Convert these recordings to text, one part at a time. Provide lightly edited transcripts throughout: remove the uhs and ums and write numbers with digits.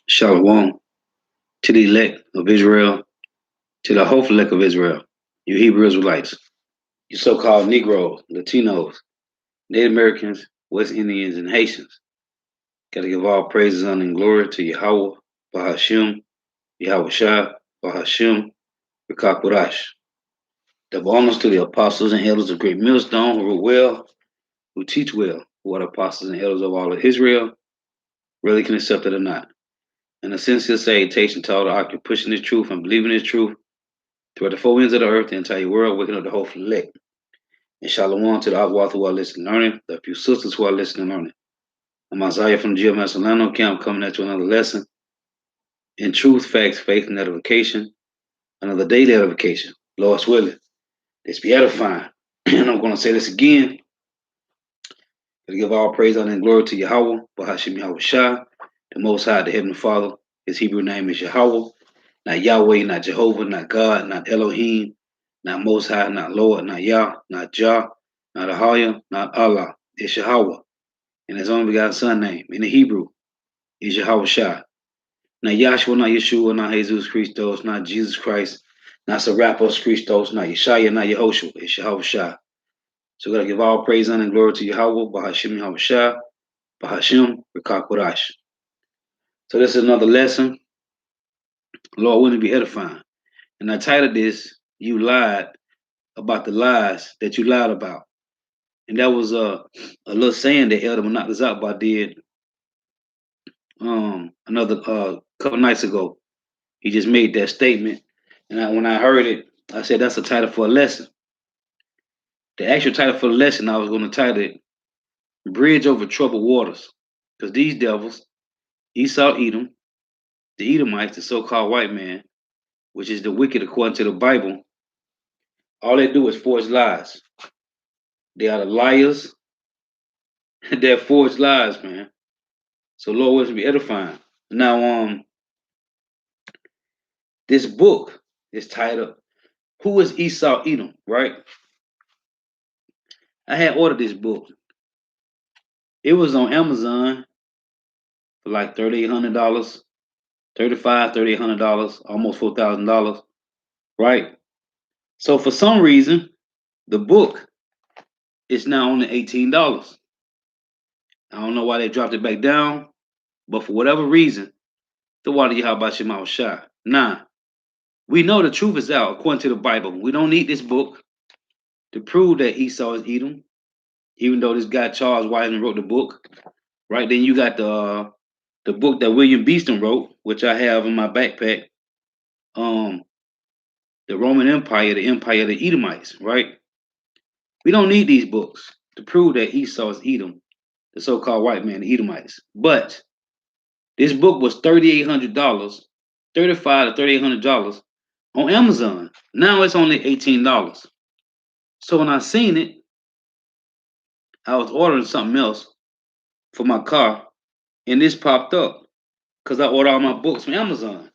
Shalom to the elect of Israel, to the hopeful elect of Israel, you Hebrew Israelites, you so-called Negroes, Latinos, Native Americans, West Indians, and Haitians. Gotta give all praises, honor, and glory to Yahweh, Bahashim, Yahweh Shah, Bahashim, Rikakwadash. Double honors to the apostles and elders of Great Millstone who wrote well, who teach well, who are the apostles and elders of all of Israel, whether can accept it or not. And a sincere salutation to all the occupants pushing this truth and believing this truth throughout the four winds of the earth, the entire world, waking up the whole elect. And shalom to the Agwath who are listening and learning, the few sisters who are listening and learning. I'm Isaiah from the GMS Solano camp coming at you another lesson in truth, facts, faith, and edification. Another daily edification. Lord's willing. Let's be edifying. And I'm going to say this again. To give all praise, honor, and glory to Yahweh, Bahashim Yahweh Shah, the Most High, the Heavenly Father. His Hebrew name is Yahweh, not Yahweh, not Jehovah, not God, not Elohim, not Most High, not Lord, not Yah, not Jah, not Ahaya, not Allah. It's Yahweh. And his only begotten son name in the Hebrew is Yahweh Shah. Not Yahshua, not Yeshua, not Jesus Christos, not Jesus Christ, not Serapos Christos, not Yeshaya, not Yehoshua. It's Yahweh Shah. So we gotta give all praise, honor, and glory to Yahweh, Bahashim Yahweh Shah, Bahashim, Rikakwadash. So this is another lesson. Lord, wouldn't it be edifying? And I titled this, You Lied About the Lies That You Lied About. And that was a little saying that Elder Monat Zakba did another couple nights ago. He just made that statement. And when I heard it, I said that's a title for a lesson. The actual title for the lesson, I was going to title it Bridge Over Troubled Waters. Because these devils, Esau, Edom, the Edomites, the so-called white man, which is the wicked according to the Bible, all they do is forge lies. They are the liars. They're forged lies, man. So Lord wants to be edifying. Now, this book is titled Who is Esau Edom, right? I had ordered this book. It was on Amazon for like $3,800, $3,800, almost $4,000, right? So for some reason, the book is now only $18. I don't know why they dropped it back down, but for whatever reason, the water Yahweh Shema Shah. Now, we know the truth is out according to the Bible. We don't need this book to prove that Esau is Edom, even though this guy Charles Wiseman wrote the book. Right then, you got the book that William Beeston wrote, which I have in my backpack. The Roman Empire, the Empire of the Edomites. Right. We don't need these books to prove that Esau is Edom, the so-called white man, the Edomites. But this book was $3,800, $3,500 to $3,800 on Amazon. Now it's only $18. So when I seen it, I was ordering something else for my car, and this popped up because I ordered all my books from Amazon.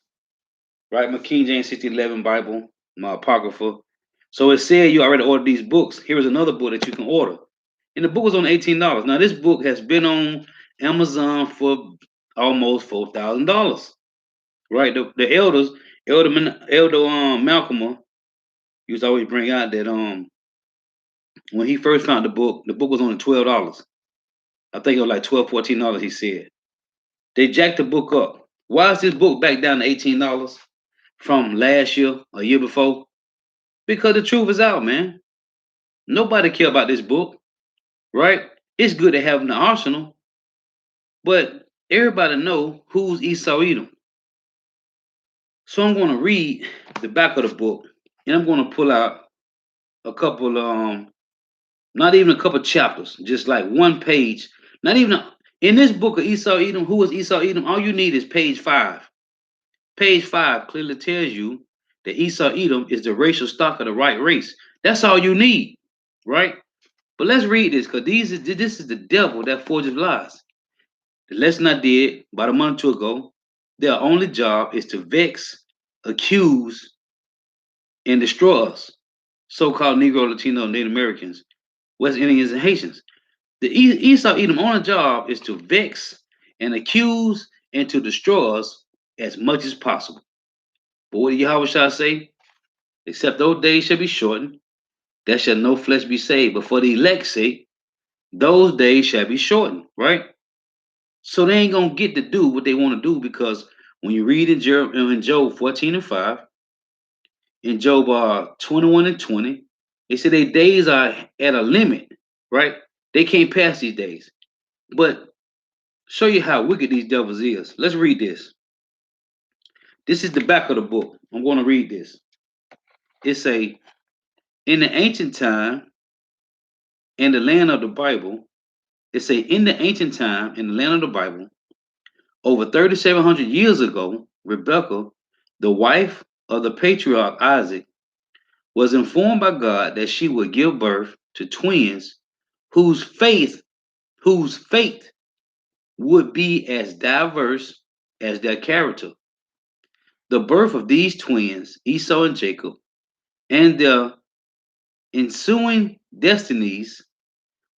Right, my King James 1611 Bible, my Apocrypha. So it said you already ordered these books. Here is another book that you can order. And the book was on $18. Now this book has been on Amazon for almost $4,000. Right, the elders, Elder Malcolm used to always bring out that when he first found the book was only $12. I think it was like $12, $14. He said they jacked the book up. Why is this book back down to $18 from last year, a year before? Because the truth is out, man. Nobody care about this book, right? It's good to have in the arsenal, but everybody know who's Esau Edom. So I'm going to read the back of the book, and I'm going to pull out a couple, not even a couple chapters, just like one page. Not even in this book of Esau Edom. Who is Esau Edom? All you need is page 5. Page 5 clearly tells you that Esau Edom is the racial stock of the right race. That's all you need, right? But let's read this because this is the devil that forges lies. The lesson I did about a month or two ago, their only job is to vex, accuse, and destroy us, so-called Negro, Latino, Native Americans, West Indians, and Haitians. The Esau Edom only job is to vex, and accuse and to destroy us as much as possible. But what did Yahweh Shah say? Except those days shall be shortened, there shall no flesh be saved. But for the elect's sake, those days shall be shortened, right? So they ain't gonna get to do what they want to do because when you read in Job 14 and 5, in Job 21 and 20, they say their days are at a limit, right? They can't pass these days. But show you how wicked these devils is. Let's read this. This is the back of the book. I'm going to read this. It say, in the ancient time, in the land of the Bible, it say, in the ancient time, in the land of the Bible, over 3,700 years ago, Rebekah, the wife of the patriarch Isaac, was informed by God that she would give birth to twins whose fate would be as diverse as their character. The birth of these twins, Esau and Jacob, and their ensuing destinies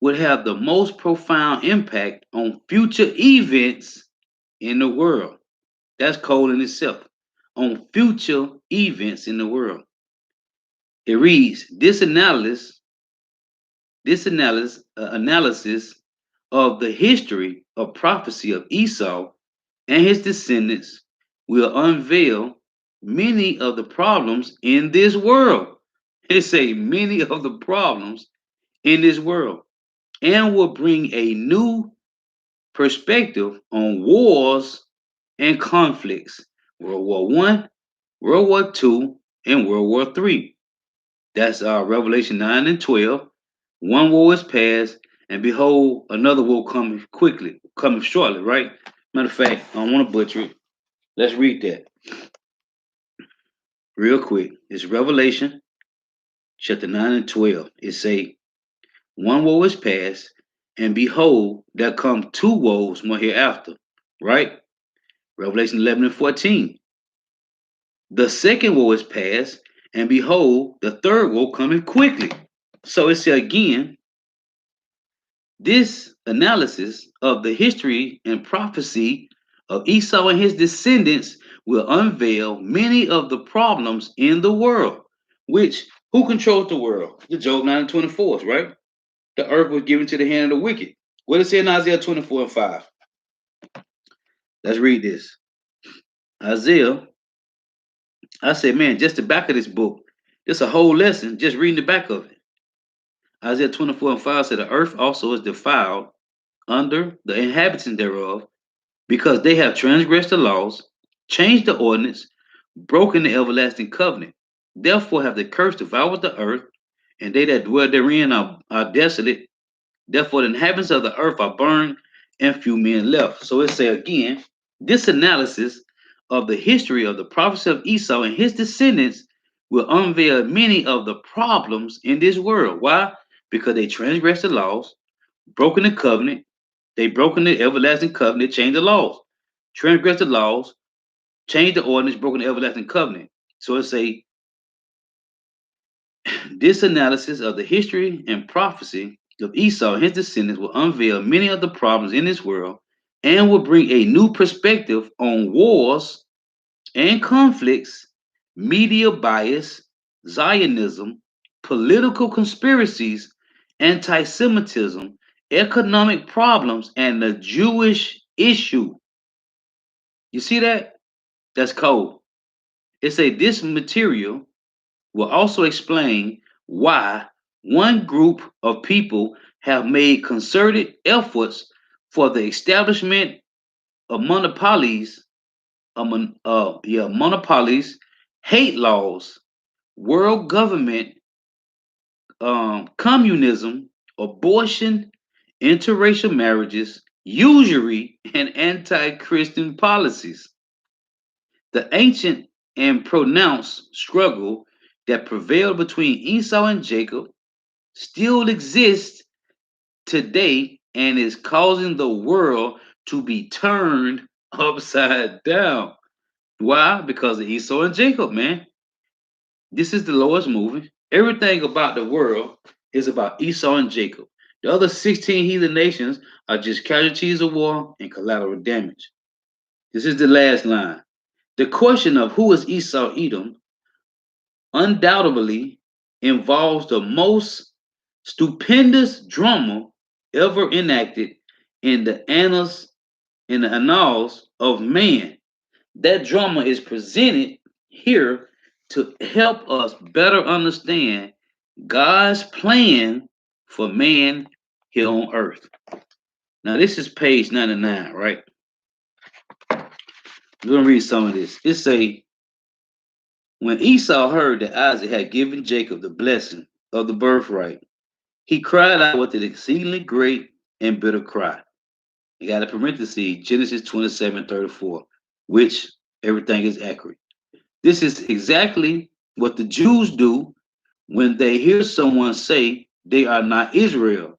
would have the most profound impact on future events in the world. That's cold in itself. On future events in the world. It reads, analysis of the history of prophecy of Esau and his descendants will unveil many of the problems in this world. It say many of the problems in this world and will bring a new perspective on wars and conflicts. World War One, World War Two, and World War Three. That's Revelation 9 and 12. One war is past, and behold, another war coming shortly, right? Matter of fact, I don't want to butcher it. Let's read that real quick. It's Revelation chapter 9 and 12. It say, one woe is past, and behold, there come two woes more hereafter. Right? Revelation 11 and 14. The second woe is past, and behold, the third woe coming quickly. So it said again, this analysis of the history and prophecy of Esau and his descendants will unveil many of the problems in the world. Which, who controls the world? The Job 9 and 24, right? The earth was given to the hand of the wicked. What does it say in Isaiah 24 and 5? Let's read this. Isaiah, I said, man, just the back of this book, just a whole lesson, just reading the back of it. Isaiah 24 and 5 said, the earth also is defiled under the inhabitants thereof, because they have transgressed the laws, changed the ordinance, broken the everlasting covenant. Therefore have the curse devoured the earth, and they that dwell therein are desolate. Therefore the inhabitants of the earth are burned, and few men left. So it say again, this analysis of the history of the prophecy of Esau and his descendants will unveil many of the problems in this world. Why? Because they transgressed the laws, broken the covenant, they broken the everlasting covenant, changed the laws, transgressed the laws, changed the ordinance, broken the everlasting covenant. So it say, this analysis of the history and prophecy of Esau and his descendants will unveil many of the problems in this world and will bring a new perspective on wars and conflicts, media bias, Zionism, political conspiracies, anti-Semitism, economic problems, and the Jewish issue. You see that? That's cold. It say this material will also explain why one group of people have made concerted efforts for the establishment of monopolies, hate laws, world government, communism, abortion, interracial marriages, usury, and anti-Christian policies. The ancient and pronounced struggle that prevailed between Esau and Jacob still exists today and is causing the world to be turned upside down. Why? Because of Esau and Jacob, man. This is the Lord's movie. Everything about the world is about Esau and Jacob. The other 16 heathen nations are just casualties of war and collateral damage. This is the last line. The question of who is Esau Edom undoubtedly involves the most stupendous drama ever enacted in the annals of man. That drama is presented here to help us better understand God's plan for man here on earth. Now, this is page 99, right? We're gonna read some of this. It say, when Esau heard that Isaac had given Jacob the blessing of the birthright, he cried out with an exceedingly great and bitter cry. You got a parenthesis, Genesis 27:34, which everything is accurate. This is exactly what the Jews do when they hear someone say they are not Israel,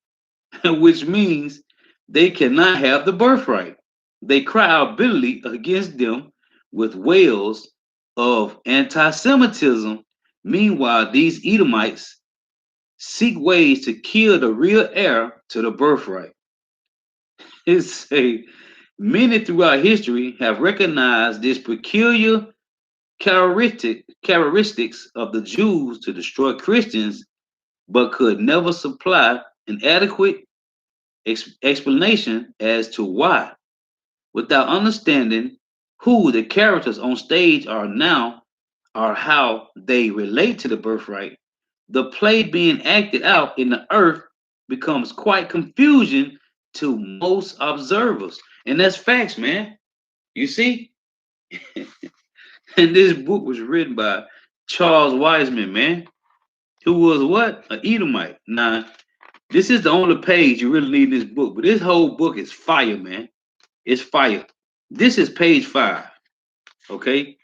which means they cannot have the birthright. They cry out bitterly against them with wails of anti Semitism. Meanwhile, these Edomites seek ways to kill the real heir to the birthright. It's a many throughout history have recognized this peculiar characteristics of the Jews to destroy Christians, but could never supply an adequate explanation as to why. Without understanding who the characters on stage are now or how they relate to the birthright, the play being acted out in the earth becomes quite confusing to most observers. And that's facts, man. You see? And this book was written by Charles Wiseman, man, who was what? An Edomite. Now, this is the only page you really need in this book, but this whole book is fire, man. It's fire. This is page 5. Okay?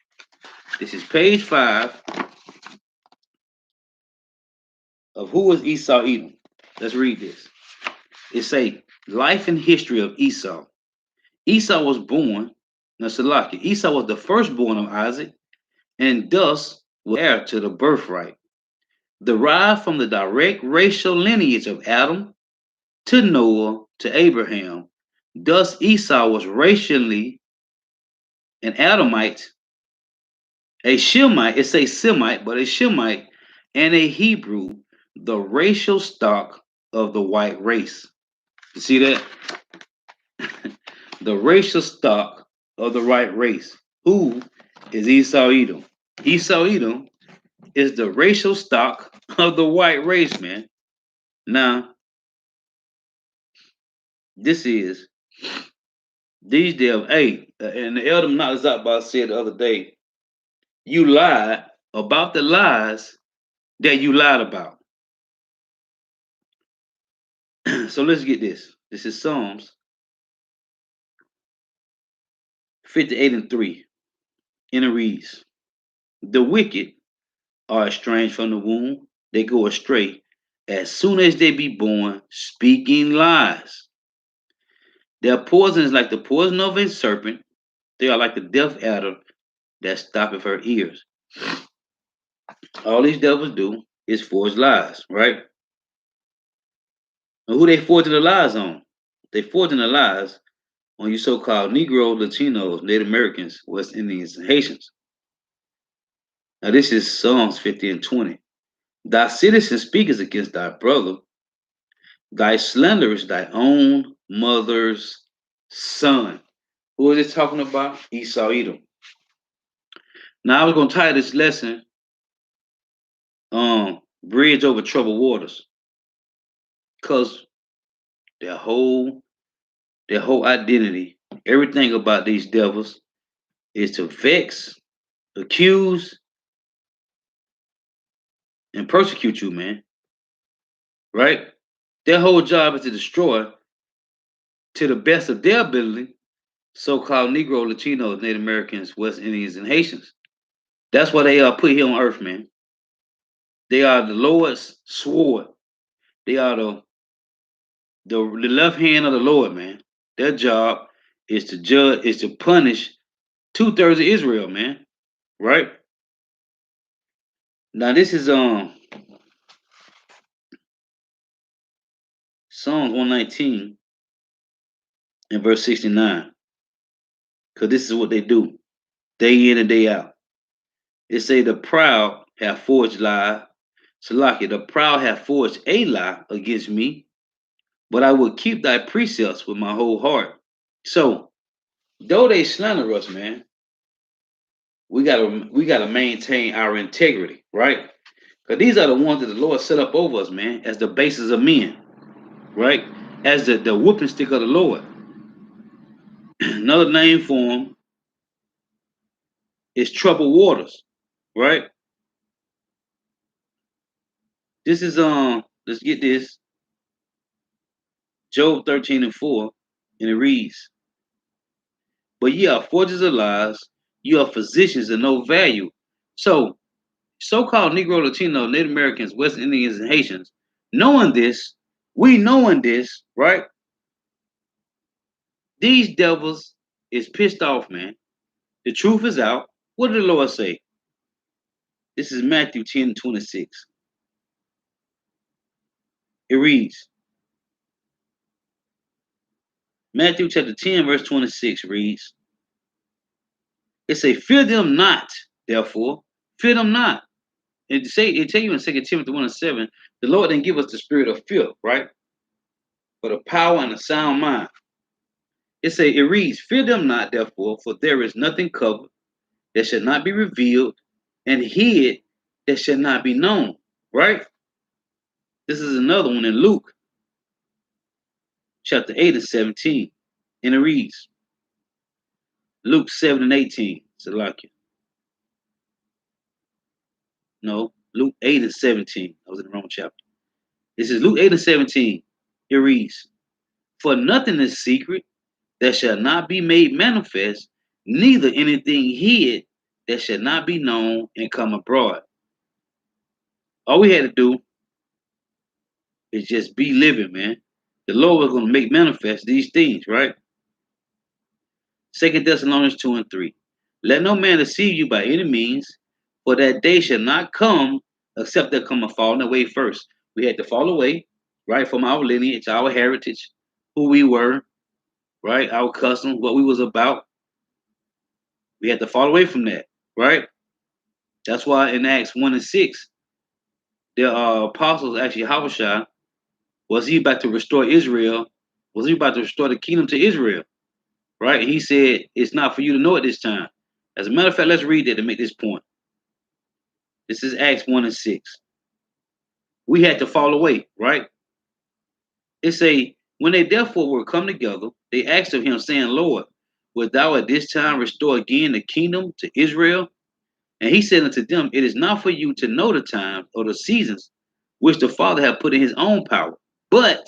This is page 5 of Who is Esau Edom. Let's read this. It say, life and history of Esau. Esau was born, now Salaki, Esau was the firstborn of Isaac, and thus was heir to the birthright, derived from the direct racial lineage of Adam to Noah to Abraham. Thus Esau was racially an Adamite, a Shemite, it's a Semite, but a Shemite, and a Hebrew, the racial stock of the white race. You see that? The racial stock of the white race. Who is Esau Edom? Esau Edom is the racial stock of the white race, man. Now, this is these devils. Hey, and the elder Nazakba said the other day, you lied about the lies that you lied about. So let's get this. This is Psalms 58:3. And it reads, the wicked are estranged from the womb. They go astray as soon as they be born, speaking lies. Their poison is like the poison of a serpent. They are like the deaf adder that stoppeth her ears. All these devils do is forge lies, right? And who they forging the lies on? They forging the lies on you so-called Negro, Latinos, Native Americans, West Indians, and Haitians. Now this is Psalms 50:20. Thy citizen speaketh against thy brother. Thy slander is thy own mother's son. Who is it talking about? Esau Edom. Now I was going to title this lesson, Bridge Over Troubled Waters, because their whole identity, everything about these devils is to vex, accuse, and persecute you, man. Right? Their whole job is to destroy, to the best of their ability, so-called Negro, Latinos, Native Americans, West Indians, and Haitians. That's why they are put here on earth, man. They are the Lord's sword. They are the left hand of the Lord, man. Their job is to judge, is to punish 2/3 of Israel, man. Right? Now this is Psalms 119 and verse 69. Because this is what they do, day in and day out. It say the proud have forged lie. Salaki, the proud have forged a lie against me, but I will keep thy precepts with my whole heart. So though they slander us, man, we gotta maintain our integrity, right? Because these are the ones that the Lord set up over us, man, as the bases of men, right? As the whooping stick of the Lord. Another name for them is troubled waters, right? This is let's get this. Job 13 and 4, and it reads, but ye are forgers of lies, you are physicians of no value. So so-called Negro, Latino, Native Americans, West Indians, and Haitians, knowing this, we knowing this, right? These devils is pissed off, man. The truth is out. What did the Lord say? This is Matthew 10:26. It reads, Matthew chapter 10, verse 26 reads, it say, fear them not, therefore, fear them not. It tell you in 2 Timothy 1 and 7, the Lord didn't give us the spirit of fear, right? But a power and a sound mind. It reads, fear them not, therefore, for there is nothing covered that shall not be revealed, and hid that shall not be known, right? This is another one in Luke chapter 8 and 17. And it reads, Luke 7 and 18. Salakia. No, Luke 8 and 17. I was in the wrong chapter. This is Luke 8 and 17. It reads, for nothing is secret that shall not be made manifest, neither anything hid that shall not be known and come abroad. All we had to do is just be living, man. The Lord was going to make manifest these things, right? 2 Thessalonians 2 and 3. Let no man deceive you by any means, for that day shall not come except there come a falling away first. We had to fall away, right, from our lineage, our heritage, who we were, right, our customs, what we was about. We had to fall away from that, right? That's why in Acts 1 and 6, the apostles actually, Habashah, was he about to restore Israel? Was he about to restore the kingdom to Israel? Right? He said, it's not for you to know at this time. As a matter of fact, let's read that to make this point. This is Acts 1 and 6. We had to fall away, right? It say, when they therefore were come together, they asked of him, saying, Lord, wilt thou at this time restore again the kingdom to Israel? And he said unto them, it is not for you to know the times or the seasons which the Father hath put in his own power, but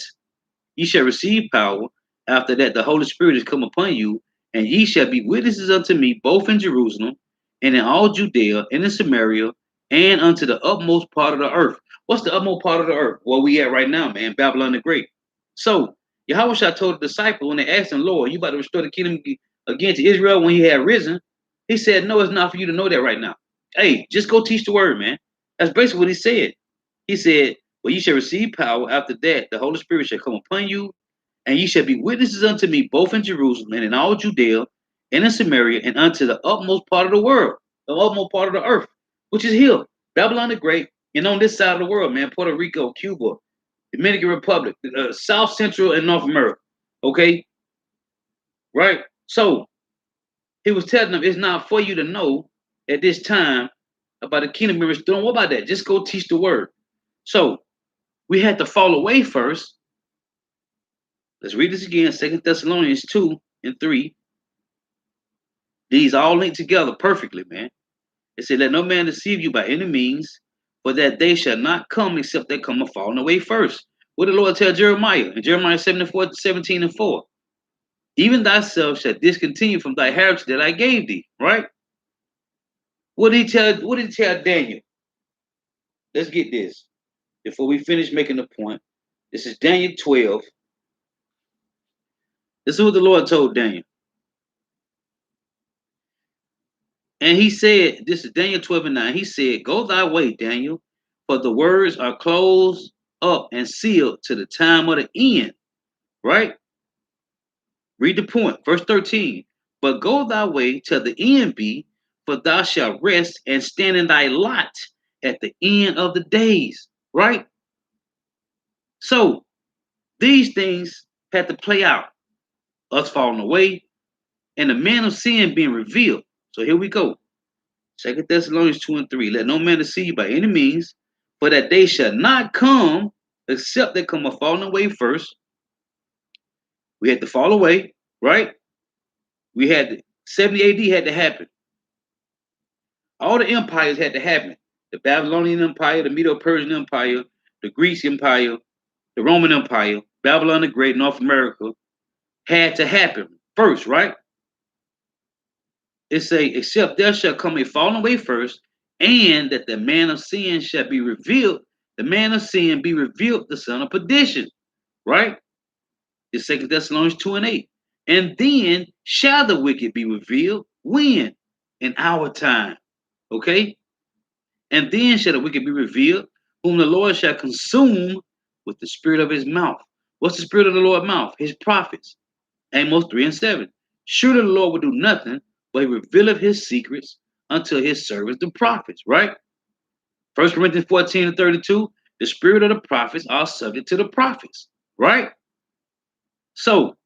ye shall receive power after that the Holy Spirit is come upon you, and ye shall be witnesses unto me both in Jerusalem and in all Judea and in Samaria and unto the utmost part of the earth. What's the utmost part of the earth? Where we at right now, man, Babylon the Great. So Yahushua told the disciples when they asked him, Lord, you about to restore the kingdom again to Israel when he had risen? He said, no, it's not for you to know that right now. Hey, just go teach the word, man. That's basically what he said. He said, well, you shall receive power. After that, the Holy Spirit shall come upon you, and ye shall be witnesses unto me both in Jerusalem and in all Judea and in Samaria and unto the utmost part of the world, the utmost part of the earth, which is here, Babylon the Great, and on this side of the world, man, Puerto Rico, Cuba, Dominican Republic, South Central and North America. Okay, right? So he was telling them it's not for you to know at this time about the kingdom being restored. What about that? Just go teach the word. So we had to fall away first. Let's read this again, 2 Thessalonians 2 and 3. These all link together perfectly, man. It said, let no man deceive you by any means, for that day shall not come except they come a falling away first. What did the Lord tell Jeremiah? In Jeremiah 17 and 4. Even thyself shall discontinue from thy heritage that I gave thee, right? What did he tell Daniel? Let's get this before we finish making the point. This is Daniel 12. This is what the Lord told Daniel. And he said, this is Daniel 12 and 9. He said, go thy way, Daniel, for the words are closed up and sealed to the time of the end, right? Read the point, verse 13. But go thy way till the end be, for thou shalt rest and stand in thy lot at the end of the days, right? So these things had to play out. Us falling away and the man of sin being revealed. So here we go. 2 Thessalonians 2 and 3. Let no man deceive you by any means, for that day shall not come except they come a falling away first. We had to fall away, right? We had 70 AD had to happen. All the empires had to happen. The Babylonian Empire, the Medo-Persian Empire, the Greek Empire, the Roman Empire, Babylon the Great, North America, had to happen first, right? It say, except there shall come a falling away first, and that the man of sin shall be revealed. The man of sin be revealed, the son of perdition, right? It's 2 Thessalonians 2 and 8. And then shall the wicked be revealed. When? In our time. Okay? And then shall the wicked be revealed, whom the Lord shall consume with the spirit of his mouth. What's the spirit of the Lord's mouth? His prophets. Amos 3 and 7. Surely the Lord will do nothing, but he revealeth his secrets unto his servants, the prophets, right? 1 Corinthians 14 and 32. The spirit of the prophets are subject to the prophets, right? So,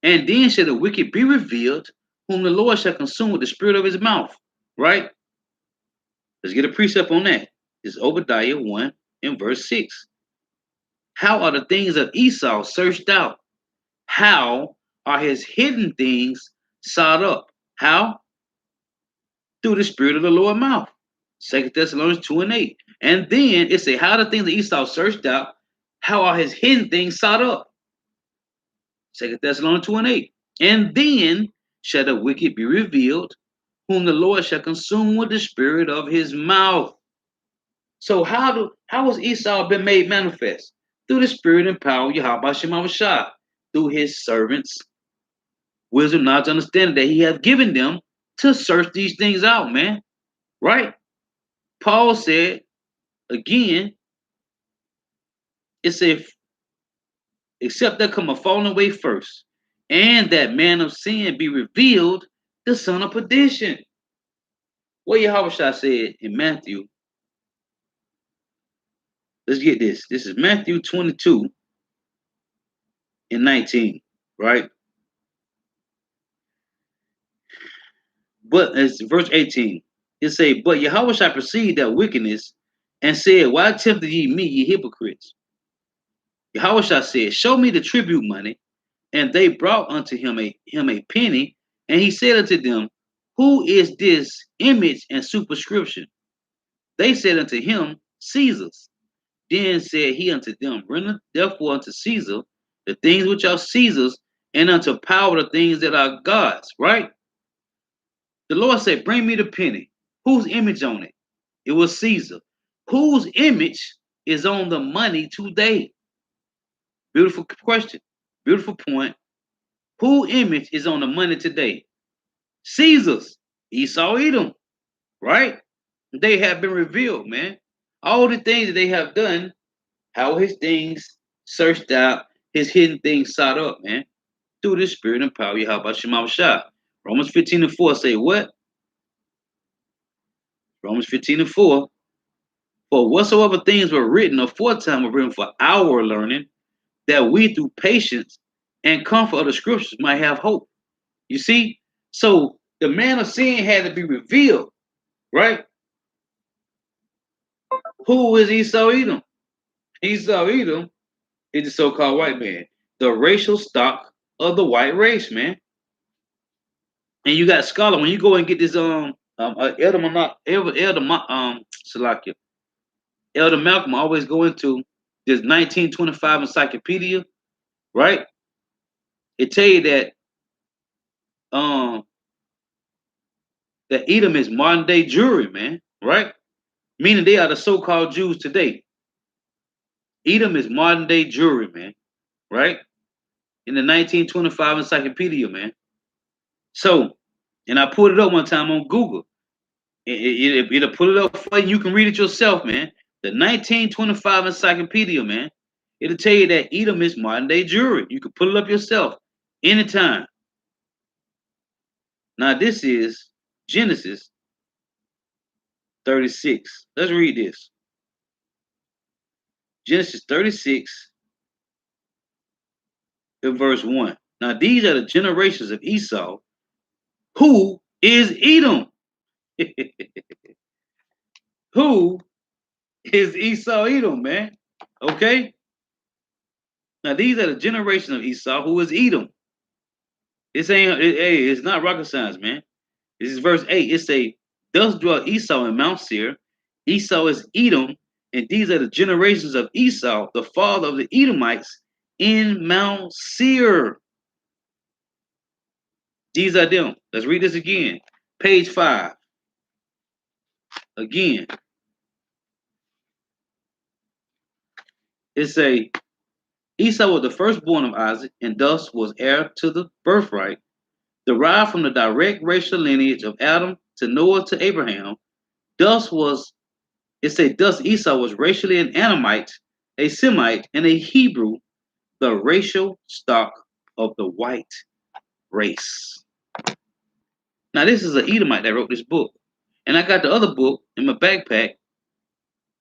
and then shall the wicked be revealed, whom the Lord shall consume with the spirit of his mouth, right? Let's get a precept on that. It's Obadiah 1 and verse 6. How are the things of Esau searched out? How are his hidden things sought up? How? Through the spirit of the Lord mouth. 2 Thessalonians 2 and 8. And then it say, how the things of Esau searched out, how are his hidden things sought up? 2 Thessalonians 2 and 8. And then shall the wicked be revealed, whom the Lord shall consume with the spirit of his mouth. So how has Esau been made manifest? Through the spirit and power of Yahweh Shema Shah, through his servants, wisdom, knowledge, understanding that he has given them to search these things out, man. Right? Paul said, again, it said, except there come a falling away first, and that man of sin be revealed, the son of perdition. What Yahweh Shah said in Matthew. Let's get this. This is Matthew 22 and 19, right? But it's verse 18. It say, but Yahweh shall perceive that wickedness and said, why tempted ye me, ye hypocrites? Yahweh shall said, show me the tribute money. And they brought unto him a penny. And he said unto them, who is this image and superscription? They said unto him, Caesar's. Then said he unto them, render therefore unto Caesar the things which are Caesar's, and unto power the things that are God's, right? The Lord said, bring me the penny. Whose image on it? It was Caesar. Whose image is on the money today? Beautiful question. Beautiful point. Whose image is on the money today? Caesar's. Esau Edom, right? They have been revealed, man. All the things that they have done, how his things searched out, his hidden things sought up, man. Through the spirit and power, Yahweh Shema Shah. Romans 15 and 4 say what? Romans 15 and 4. For whatsoever things were written aforetime were written for our learning, that we through patience and comfort of the scriptures might have hope. You see? So the man of sin had to be revealed, right? Who is Esau Edom? Esau Edom is the so-called white man, the racial stock of the white race, man. And you got scholar when you go and get this Elder Salakia. Elder Malcolm always go into this 1925 encyclopedia, right? It tell you that that Edom is modern day Jewry, man, right? Meaning they are the so-called Jews today. Edom is modern day Jewry, man, right? In the 1925 encyclopedia, man. So, and I pulled it up one time on Google. It'll put it up for you. You can read it yourself, man. The 1925 encyclopedia, man. It'll tell you that Edom is modern day Jewry. You can pull it up yourself anytime. Now, this is Genesis 36. Let's read this. Genesis 36 in verse 1. Now, these are the generations of Esau, who is Edom. Who is Esau Edom, man? Okay? Now, these are the generations of Esau, who is Edom. It's not rocket science, man. This is verse 8. It say, thus dwelt Esau in Mount Seir. Esau is Edom, and these are the generations of Esau, the father of the Edomites, in Mount Seir. These are them. Let's read this again. Page 5. Again. It say, Esau was the firstborn of Isaac, and thus was heir to the birthright, derived from the direct racial lineage of Adam to Noah to Abraham. Thus Esau was racially an Anamite, a Semite, and a Hebrew, the racial stock of the white race. Now, this is an Edomite that wrote this book. And I got the other book in my backpack,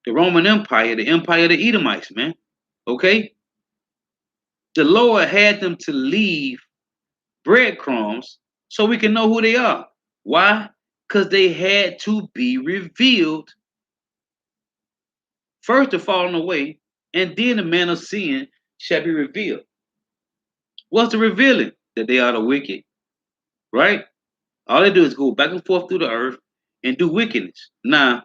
the Roman Empire, the Empire of the Edomites, man. Okay? The Lord had them to leave breadcrumbs so we can know who they are. Why? Because they had to be revealed. First the falling away, and then the man of sin shall be revealed. What's the revealing? That they are the wicked, right? All they do is go back and forth through the earth and do wickedness. Now,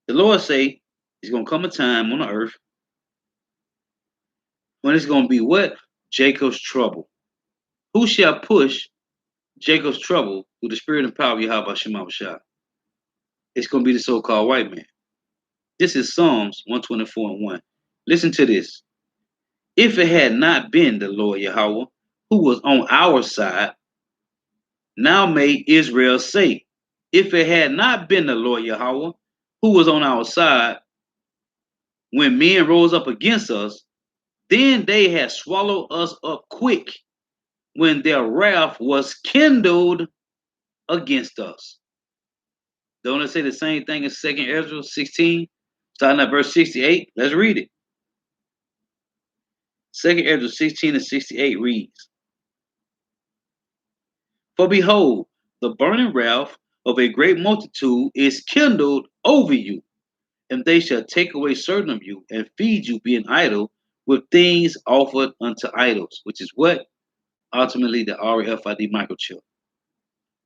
the Lord say there's going to come a time on the earth when it's going to be what? Jacob's trouble. Who shall push Jacob's trouble through the spirit and power of Yahweh Shema Shah? It's going to be the so-called white man. This is Psalms 124 and 1. Listen to this. If it had not been the Lord Yahweh who was on our side, now may Israel say, if it had not been the Lord Yahweh who was on our side, when men rose up against us, then they had swallowed us up quick when their wrath was kindled against us. Don't it say the same thing in 2nd Ezra 16, starting at verse 68? Let's read it. 2nd Ezra 16 and 68 reads, for behold, the burning wrath of a great multitude is kindled over you, and they shall take away certain of you and feed you, being idle, with things offered unto idols, which is what? Ultimately, the RFID microchip.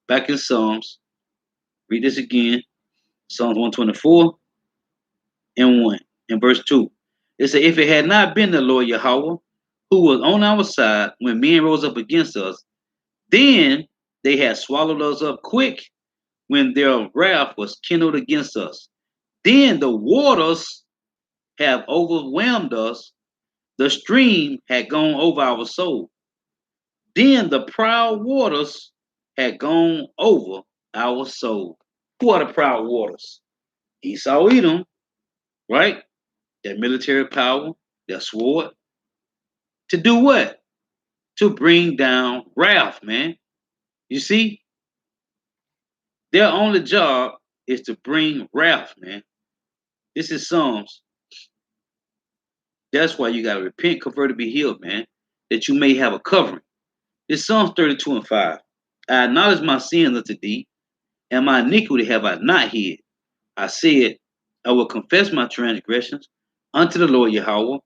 Back in Psalms, read this again. Psalms 124 and 1, and verse 2. It says, if it had not been the Lord Yahweh, who was on our side when men rose up against us, then they had swallowed us up quick when their wrath was kindled against us. Then the waters have overwhelmed us. The stream had gone over our soul. Then the proud waters had gone over our soul. Who are the proud waters? Esau Edom, right? Their military power, their sword. To do what? To bring down wrath, man. You see? Their only job is to bring wrath, man. This is Psalms. That's why you got to repent, convert, and be healed, man. That you may have a covering. It's Psalms 32 and 5. I acknowledge my sins unto thee, and my iniquity have I not hid. I said, I will confess my transgressions unto the Lord Yahweh,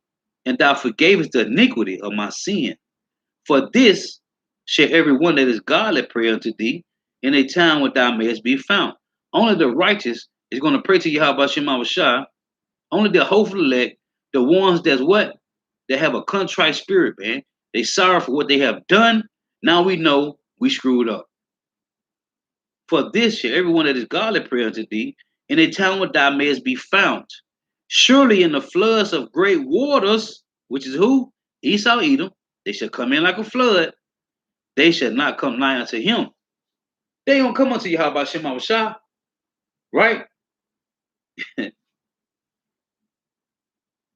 and thou forgavest the iniquity of my sin. For this shall every one that is godly pray unto thee in a time when thou mayest be found. Only the righteous is going to pray to Yahweh Shema Shah. Only the hopeful elect, the ones that's what? That have a contrite spirit, man. They sorry for what they have done. Now we know we screwed up. For this shall everyone that is godly pray unto thee in a time when thou mayest be found. Surely in the floods of great waters, which is who? Esau Edom, they shall come in like a flood. They shall not come nigh unto him. They don't come unto Yahweh Shema Shah, right?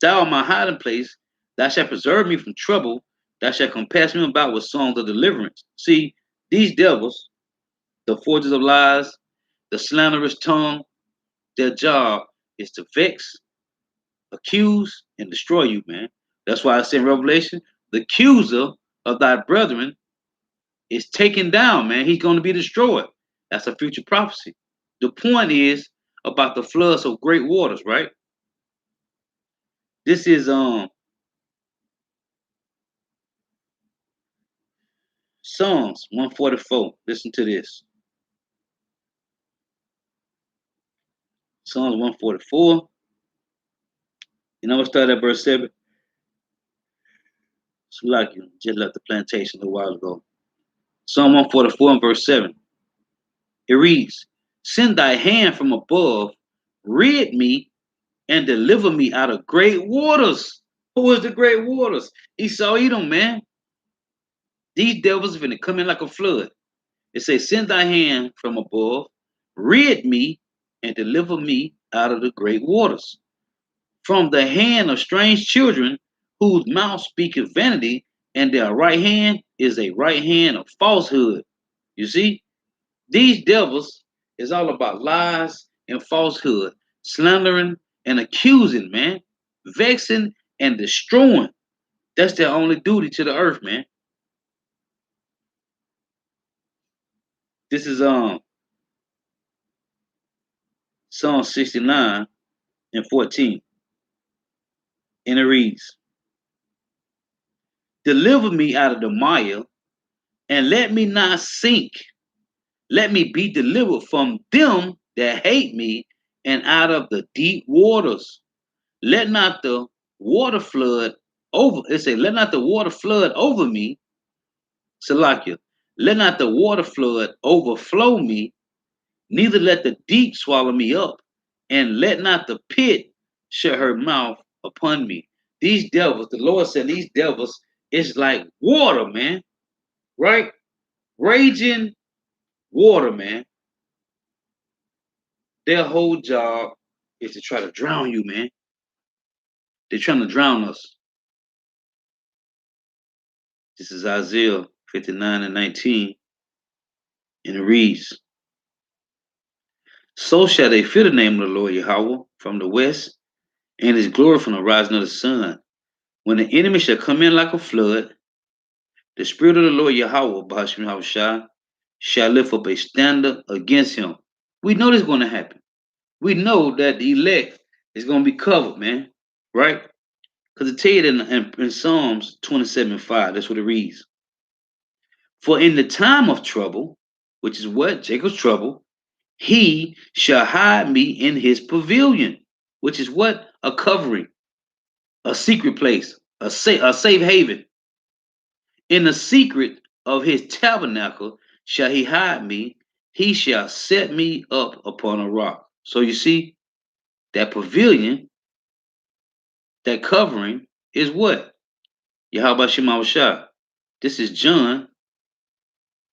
Thou art my hiding place. Thou shalt preserve me from trouble. Thou shalt compass me about with songs of deliverance. See, these devils, the forgers of lies, the slanderous tongue, their job is to vex, accuse, and destroy you, man. That's why I say in Revelation, the accuser of thy brethren is taken down, man. He's going to be destroyed. That's a future prophecy. The point is about the floods of great waters, right? This is Psalms 144. Listen to this. Psalms 144. And I'm gonna start at verse 7. It's like you just left the plantation a little while ago. Psalm 144 and verse 7. It reads, Send thy hand from above, rid me and deliver me out of great waters. Who is the great waters? Esau Edom, man. These devils are going to come in like a flood. It says, Send thy hand from above, rid me and deliver me out of the great waters. From the hand of strange children whose mouth speaketh vanity, and their right hand is a right hand of falsehood. You see, these devils is all about lies and falsehood, slandering and accusing, man, vexing and destroying. That's their only duty to the earth, man. This is Psalm 69 and 14. And it reads, Deliver me out of the mire, and let me not sink. Let me be delivered from them that hate me, and out of the deep waters. Let not the water flood over. It say, let not the water flood over me. Salakia. Let not the water flood overflow me, neither let the deep swallow me up, and let not the pit shut her mouth upon me. These devils, the Lord said, these devils is like water, man. Right? Raging water, man. Their whole job is to try to drown you, man. They're trying to drown us. This is Isaiah 59 and 19. And it reads, So shall they fear the name of the Lord Yahweh from the west, and his glory from the rising of the sun. When the enemy shall come in like a flood, the spirit of the Lord Yahweh, Bahashim Yahushua, shall lift up a standard against him. We know this is going to happen. We know that the elect is going to be covered, man. Right? Because it tell you in Psalms 27:5, that's what it reads. For in the time of trouble, which is what? Jacob's trouble, he shall hide me in his pavilion, which is what? A covering, a secret place, a safe haven. In the secret of his tabernacle shall he hide me. He shall set me up upon a rock. So you see, that pavilion, that covering is what? Yahweh Shema Shah. This is John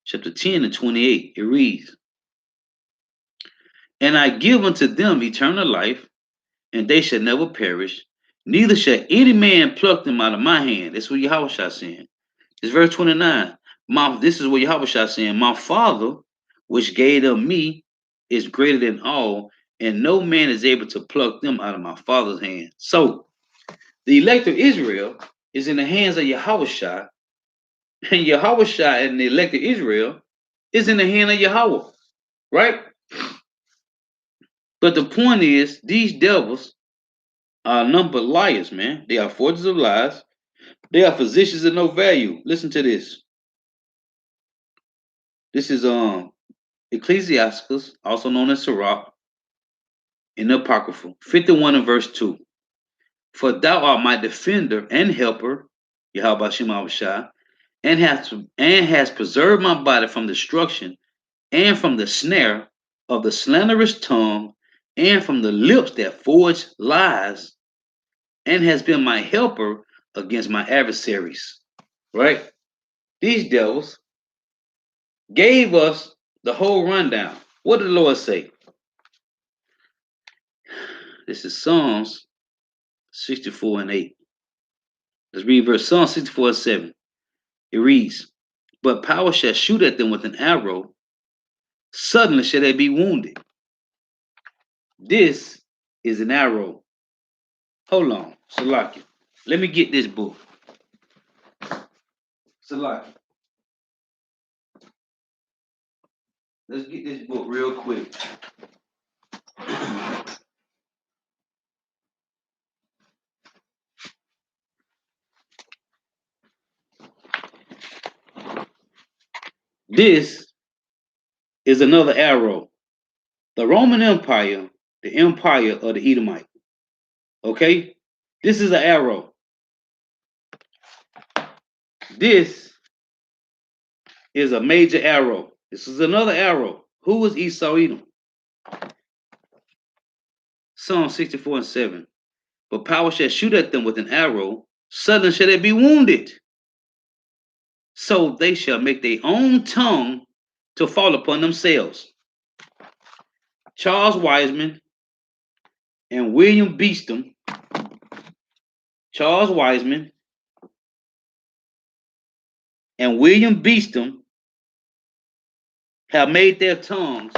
chapter 10 and 28. It reads, And I give unto them eternal life, and they shall never perish, neither shall any man pluck them out of my hand. That's what Yahweh Shah saying. It's verse 29. This is what Yahweh Shah saying. My Father, which gave them me, is greater than all, and no man is able to pluck them out of my Father's hand. So the elect of Israel is in the hands of Yahweh Shah, and Yahweh Shah and the elect of Israel is in the hand of Yahweh, right? But the point is, these devils are numbered liars, man. They are forgers of lies. They are physicians of no value. Listen to this. This is Ecclesiasticus, also known as Sirach, in the Apocrypha, 51 and verse 2. For thou art my defender and helper, Yahweh Shema Shah, and has preserved my body from destruction and from the snare of the slanderous tongue and from the lips that forge lies, and has been my helper against my adversaries. Right? These devils gave us the whole rundown. What did the Lord say? This is Psalms 64 and 8. Let's read verse Psalm 64 and 7. It reads, but power shall shoot at them with an arrow, suddenly shall they be wounded. This is an arrow. Hold on, Salaki. Let me get this book. Salaki. Let's get this book real quick. This is another arrow. The Roman Empire, the empire of the Edomite. Okay? This is an arrow. This is a major arrow. This is another arrow. Who was Esau Edom? Psalm 64 and 7. But power shall shoot at them with an arrow, suddenly shall they be wounded. So they shall make their own tongue to fall upon themselves. Charles Wiseman and William Beeston. Charles Wiseman and William Beeston have made their tongues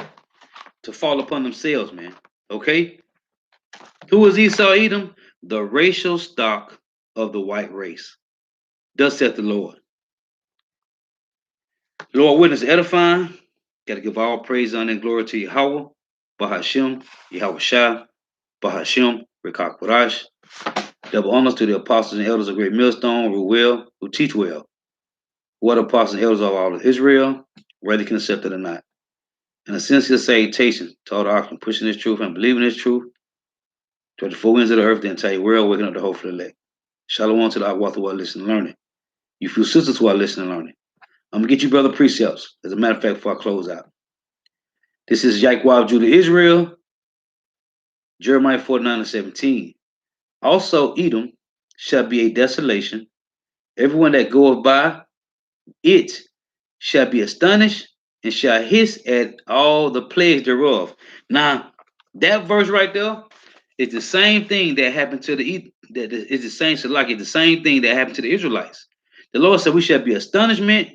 to fall upon themselves, man. Okay? Who is Esau Edom? The racial stock of the white race. Thus saith the Lord. Lord, witness edifying. Got to give all praise, honor, and glory to Yahweh, Bahashem, Yahweh Shah, Bahashem, Rekak Qudash. Double honors to the apostles and elders of Great Millstone, who well, who teach well. What apostles and elders of all of Israel, whether they can accept it or not. And a sincere salutation to all the oxen pushing this truth and believing this truth, to the four winds of the earth, the entire world, waking up the hope for the elect. Shalom to the Akwath who are listening and learning. You few sisters who are listening and learning. I'm going to get you brother precepts, as a matter of fact, before I close out. This is Yahweh Judah Israel, Jeremiah 49 and 17. Also Edom shall be a desolation. Everyone that goeth by it shall be astonished and shall hiss at all the plagues thereof. Now, that verse right there is the same thing that happened to it's the same thing that happened to the Israelites. The Lord said we shall be astonishment.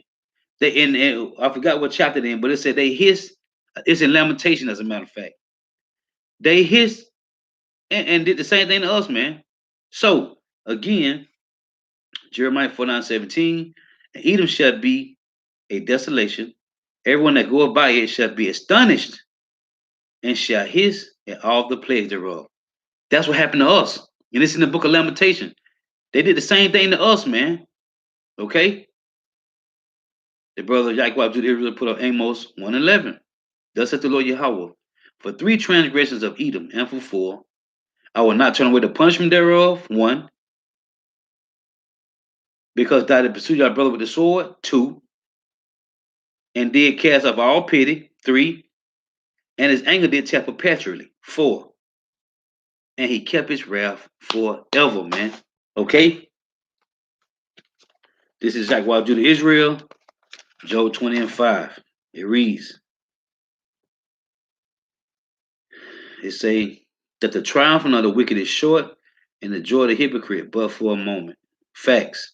And I forgot what chapter they're in, but it said they hiss. It's in Lamentation, as a matter of fact. They hiss and did the same thing to us, man. So again, Jeremiah 49:17, and Edom shall be a desolation. Everyone that goeth by it shall be astonished and shall hiss at all the plagues thereof. That's what happened to us. And it's in the book of Lamentation. They did the same thing to us, man. Okay? The brother Yahweh Judah Israel put up Amos 1:11. Thus saith the Lord Yahweh, for 3 transgressions of Edom, and for 4, I will not turn away the punishment thereof. 1, because thou did pursue thy brother with the sword. 2, and did cast off all pity. 3, and his anger did tear perpetually. 4, and he kept his wrath forever, man. Okay? This is Yahweh Judah Israel, Job 20 and 5. It reads, it say that the triumphing of the wicked is short, and the joy of the hypocrite but for a moment. Facts.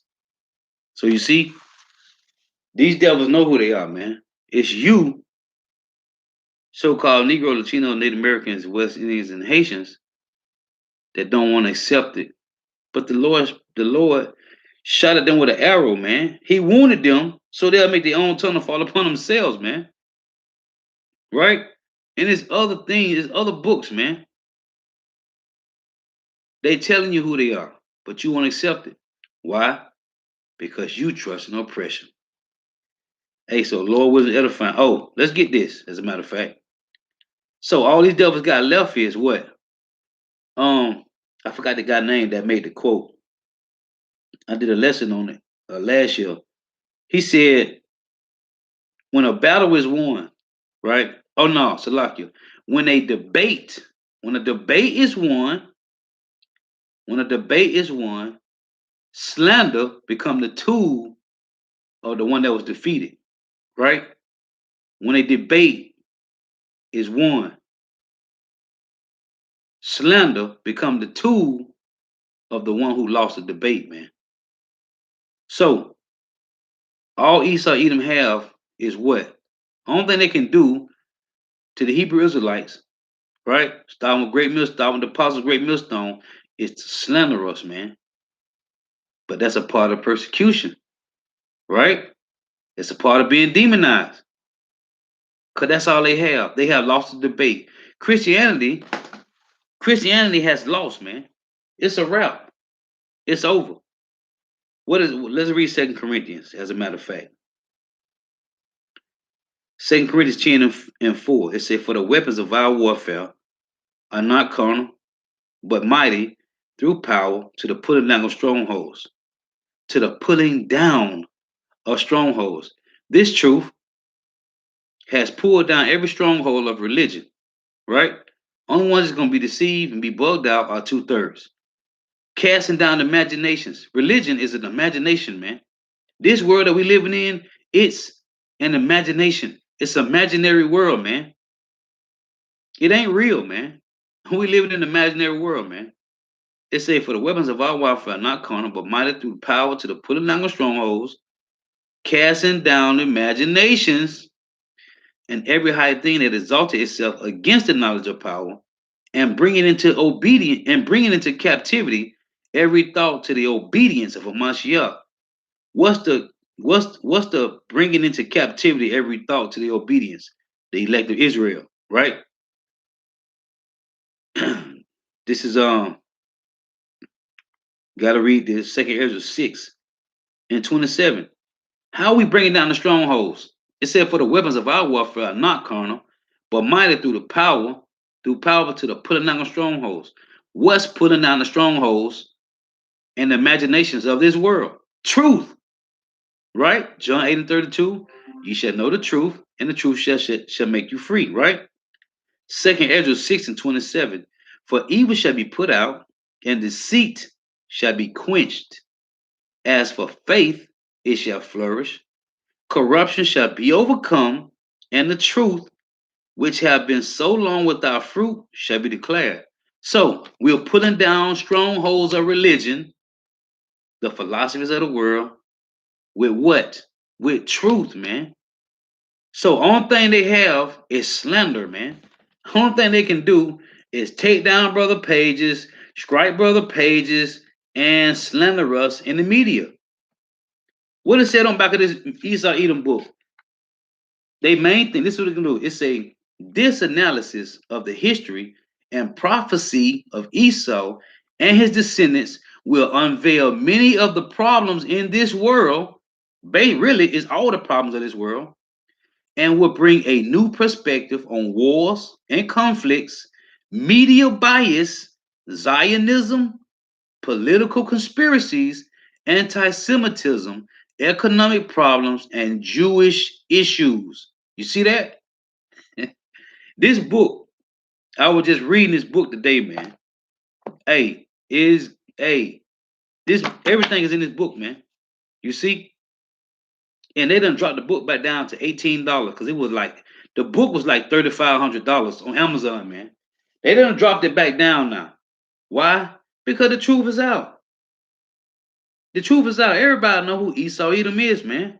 So you see, these devils know who they are, man. It's you, so-called Negro, Latino, Native Americans, West Indians, and Haitians that don't want to accept it. But the Lord shot at them with an arrow, man. He wounded them so they'll make their own tongue fall upon themselves, man. Right? And there's other things, there's other books, man. They telling you who they are, but you won't accept it. Why? Because you trust in oppression. Hey, so Lord wasn't edifying. Oh, let's get this, as a matter of fact. So all these devils got left here is what? I forgot the guy name that made the quote. I did a lesson on it last year. He said, when a battle is won, right? Oh no, Salakia. When a debate is won, slander become the tool of the one that was defeated, right? When a debate is won, slander become the tool of the one who lost the debate, man. So all Esau Edom have is what? Only thing they can do to the Hebrew Israelites, right? Starting with Great Millstone, starting with the Apostles' Great Millstone, is to slander us, man. But that's a part of persecution, right? It's a part of being demonized. Because that's all they have. They have lost the debate. Christianity has lost, man. It's a wrap. It's over. Let's read 2 Corinthians, as a matter of fact. 2 Corinthians 10 and 4. It said, for the weapons of our warfare are not carnal, but mighty through power to the pulling down of strongholds. To the pulling down of strongholds. This truth has pulled down every stronghold of religion, right? Only ones that's going to be deceived and be bugged out are 2/3. Casting down imaginations. Religion is an imagination, man. This world that we living in, it's an imagination. It's an imaginary world, man. It ain't real, man. We living in an imaginary world, man. It say, for the weapons of our warfare are not carnal, but mighty through power to the pulling down of strongholds, casting down imaginations, and every high thing that exalted itself against the knowledge of power, and bringing into obedience and bringing into captivity every thought to the obedience of a Mashiach. What's the bringing into captivity every thought to the obedience? The elect of Israel, right? This is gotta read this, 2 Ezra 6 and 27. How are we bringing down the strongholds? It said, for the weapons of our warfare are not carnal, but mighty through power to the pulling down of strongholds. What's pulling down the strongholds and the imaginations of this world? Truth, right? John 8 and 32. You shall know the truth, and the truth shall make you free, right? 2 Ezra 6 and 27. For evil shall be put out, and deceit shall be quenched. As for faith, it shall flourish. Corruption shall be overcome, and the truth, which have been so long without fruit, shall be declared. So we're pulling down strongholds of religion, the philosophies of the world, with what? With truth, man. So only thing they have is slander, man. Only thing they can do is take down brother pages, strike brother pages, and slander us in the media. What it said on back of this Esau Edom book? They main thing, this is what they can do. It's a disanalysis of the history and prophecy of Esau and his descendants will unveil many of the problems in this world. Really is all the problems of this world, and will bring a new perspective on wars and conflicts, media bias, Zionism, political conspiracies, anti-Semitism, economic problems, and Jewish issues. You see that? This book, I was just reading this book today, man. This everything is in this book, man. You see? And they done dropped the book back down to $18 because it was like the book was like $3,500 on Amazon, man. They done dropped it back down now. Why? Because the truth is out. The truth is out. Everybody know who Esau Edom is, man.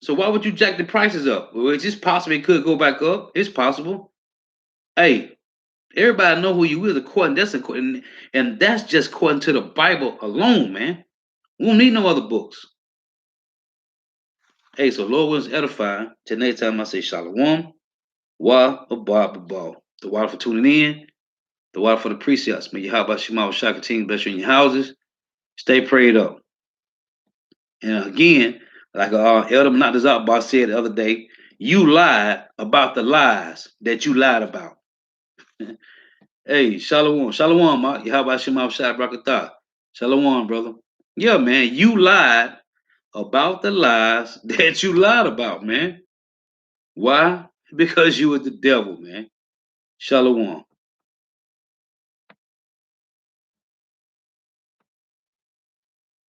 So why would you jack the prices up? Well, it's just possible it could go back up. It's possible. Hey, everybody know who you is according, and that's just according to the Bible alone, man. We don't need no other books. Hey, so Lord was edifying. Till next time I say Shalom, Wa Abba. The water for tuning in, the water for the precepts. May you have about Shema Shaka team bless you in your houses. Stay prayed up. And again, like Elder Menachem said the other day, you lied about the lies that you lied about. Hey, Shalom, Shalom, Ma. Yahweh Shema Shai Brakatah. Shalom, brother. Yeah, man, you lied about the lies that you lied about, man. Why? Because you were the devil, man. Shalom.